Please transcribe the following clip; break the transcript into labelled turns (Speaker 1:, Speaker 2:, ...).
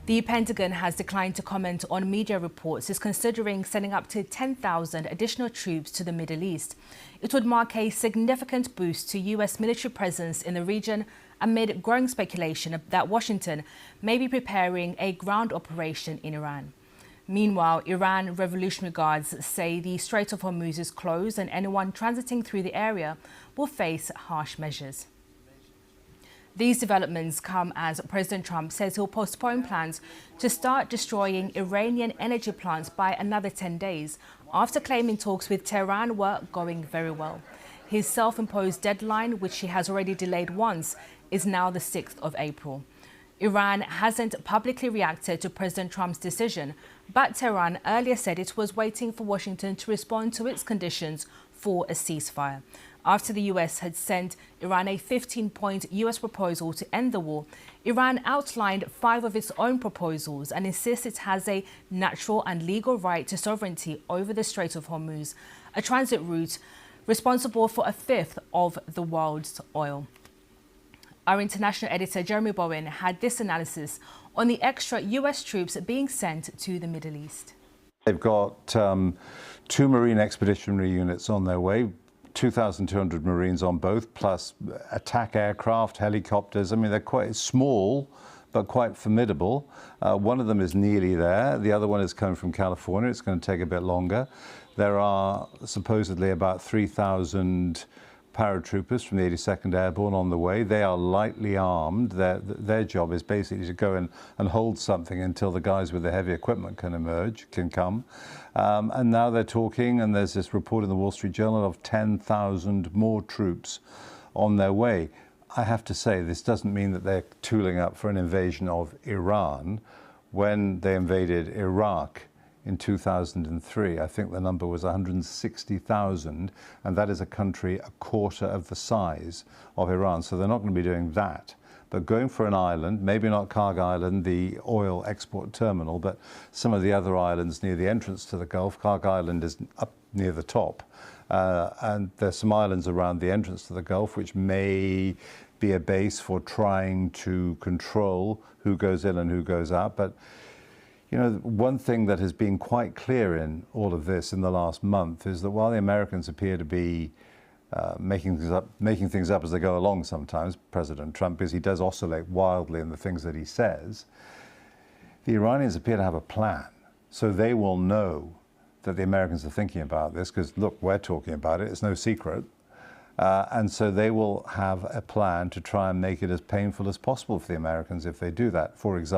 Speaker 1: The Pentagon has declined to comment on media reports. It's considering sending up to 10,000 additional troops to the Middle East. It would mark a significant boost to U.S. military presence in the region amid growing speculation that Washington may be preparing a ground operation in Iran. Meanwhile, Iran Revolutionary Guards say the Strait of Hormuz is closed and anyone transiting through the area will face harsh measures. These developments come as President Trump says he'll postpone plans to start destroying Iranian energy plants by another 10 days, after claiming talks with Tehran were going very well. His self-imposed deadline, which he has already delayed once, is now the 6th of April. Iran hasn't publicly reacted to President Trump's decision, but Tehran earlier said it was waiting for Washington to respond to its conditions for a ceasefire. After the US had sent Iran a 15-point US proposal to end the war, Iran outlined 5 of its own proposals and insists it has a natural and legal right to sovereignty over the Strait of Hormuz, a transit route responsible for a fifth of the world's oil. Our international editor, Jeremy Bowen, had this analysis on the extra US troops being sent to the Middle East.
Speaker 2: They've got 2 Marine Expeditionary Units on their way, 2,200 Marines on both, plus attack aircraft, helicopters. I mean, they're quite small, but quite formidable. One of them is nearly there. The other one is coming from California. It's going to take a bit longer. There are supposedly about 3,000 paratroopers from the 82nd Airborne on the way. They are lightly armed. Their job is basically to go in and hold something until the guys with the heavy equipment can come. And now they're talking, and there's this report in the Wall Street Journal of 10,000 more troops on their way. I have to say, this doesn't mean that they're tooling up for an invasion of Iran. When they invaded Iraq in 2003, I think the number was 160,000, and that is a country a quarter of the size of Iran. So they're not going to be doing that. But going for an island, maybe not Karg Island, the oil export terminal, but some of the other islands near the entrance to the Gulf. Karg Island is up near the top. And there's some islands around the entrance to the Gulf which may be a base for trying to control who goes in and who goes out. But you know, one thing that has been quite clear in all of this in the last month is that while the Americans appear to be making things up as they go along sometimes, President Trump, because he does oscillate wildly in the things that he says, the Iranians appear to have a plan. So they will know that the Americans are thinking about this, because look, we're talking about it, it's no secret. And so they will have a plan to try and make it as painful as possible for the Americans if they do that. For example,